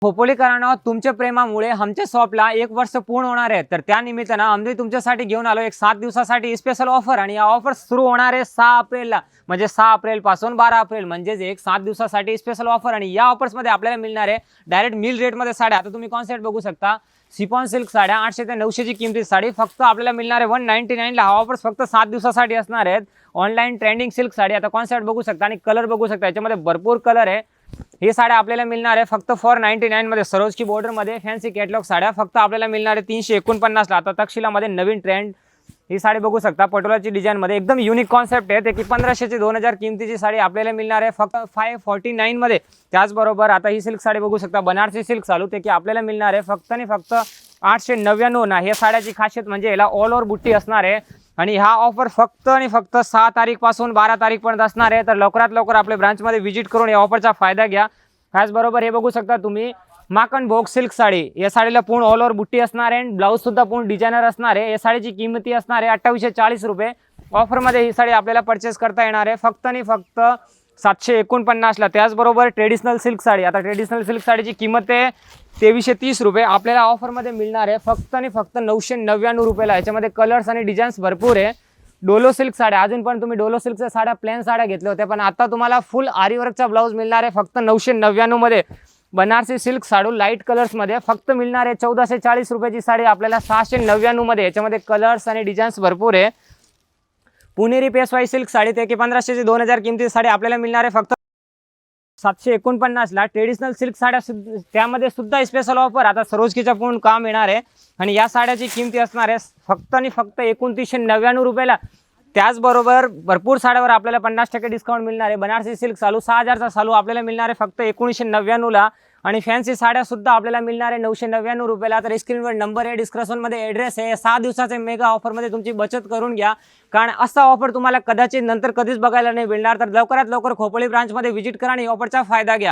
खोपोलीकरांनो, तुमच्या प्रेमामुळे आमच्या शॉपला 1 वर्ष पूर्ण होणार आहे। तर त्या निमित्तानं आम्ही तुमच्यासाठी घेऊन आलो एक 7 दिवसासाठी स्पेशल ऑफर। आणि या ऑफर सुरू होणार आहे 6 एप्रिलला, म्हणजे 6 एप्रिल पासून 12 एप्रिल, म्हणजे एक 7 दिवसासाठी स्पेशल ऑफर। आणि या ऑफर्स मध्ये आपल्याला मिळणार आहे डायरेक्ट मिल रेट मध्ये साड्या। आता तुम्ही कॉन्सेप्ट बघू शकता, शिफॉन सिल्क साड्या 800 ते 900 ची किमती साडी फक्त आपल्याला मिळणार आहे 199 ला। हा ऑफर्स फक्त 7 दिवसासाठी असणार आहेत। ऑनलाइन ट्रेंडिंग सिल्क साडी, आता कॉन्सेप्ट बघू शकता आणि कलर बघू शकता, याच्यामध्ये भरपूर कलर आहे। ही साड्या आपल्याला मिळणार आहे फक्त 499 मध्ये। सरोजकी बॉर्डर मध्ये फॅन्सी कॅटलॉग साड्या फक्त आपल्याला मिळणार आहे 349 ला। आता तक्षशिलामध्ये नवीन ट्रेंड ही साडी बघू शकता, पटोलाची डिझाइन मध्ये एकदम युनिक कॉन्सेप्ट आहे। ते की 1500 ते 2000 किमतीची साडी आपल्याला मिळणार आहे फक्त 549 मध्ये। त्याचबरोबर आता ही सिल्क साडी बघू शकता, बनारसी सिल्क चालू, ते की आपल्याला मिळणार आहे फक्त आणि फक्त 899 ना। हे साड्याची खासियत म्हणजे याला ऑल ओव्हर बुट्टी असणार आहे। आणि हा ऑफर फक्त आणि फक्त 6 तारीख पासून 12 तारीख पर्यंत असणार आहे। तर लवकरात लवकर आपल्या ब्रांच मध्ये व्हिजिट करून या ऑफरचा फायदा घ्या। त्याचबरोबर हे बघू शकता तुम्ही माखन भोग सिल्क साडी, या साडीला पूर्ण ऑल ओव्हर बुट्टी असणार आहे, ब्लाउज सुद्धा पूर्ण डिझायनर असणार आहे। या साडीची किंमती असणार आहे 2840 रुपये। ऑफर मध्ये ही साडी आपल्याला परचेस करता येणार आहे फक्त आणि फक्त 749 ला। त्याचबरोबर ट्रेडिशनल सिल्क साडी, आता ट्रेडिशनल सिल्क साडीची किंमत आहे 2330 रुपये, आपल्याला ऑफर मध्ये मिळणार आहे फक्त आणि फक्त 999 रुपयाला। याच्यामध्ये कलर्स आणि डिझाईन्स भरपूर आहे। डोलो सिल्क साड्या, अजून पण तुम्ही डोलो सिल्कच्या साड्या प्लेन साड्या घेतल्या होत्या, पण आता तुम्हाला फुल आरी वर्कचा ब्लाउज मिळणार आहे फक्त 999 मध्ये। बनारसी सिल्क साडू लाईट कलर्स मध्ये फक्त मिळणार आहे 1440 रुपयाची साडी आपल्याला 699 मध्ये। याच्यामध्ये कलर्स आणि डिझाईन्स भरपूर आहे। पुणेरी पेशवाई सिल्क साडी, ते की 1500 ते 2000 किमती साडी आपल्याला मिळणार आहे फक्त 749 ला। ट्रेडिशनल सिल्क साड्या त्यामध्ये सुद्धा स्पेशल ऑफर, आता सरोजकीचा पूर्ण काम येणार आहे। आणि या साड्याची किमती असणार आहे फक्त आणि फक्त 2999 रुपयाला। त्याचबरोबर भरपूर साड्यावर आपल्याला 50% डिस्काउंट मिळणार आहे। बनारसी सिल्क चालू 6000 चा चालू आपल्याला मिळणार आहे फक्त 1999 ला। आणि फॅन्सी साड्या सुद्धा आपल्याला मिळणार आहे 999 रुपयाला। तर स्क्रीनवर नंबर आहे, डिस्क्रिप्शन मध्ये ॲड्रेस आहे। 6 दिवसाचे मेगा ऑफर मध्ये तुमची बचत करून घ्या, कारण असा ऑफर तुम्हाला कदाचित नंतर कधीच बघायला नाही मिळणार। तर लवकरात लवकर खोपोली ब्रांच मध्ये व्हिजिट करा आणि ऑफरचा फायदा घ्या।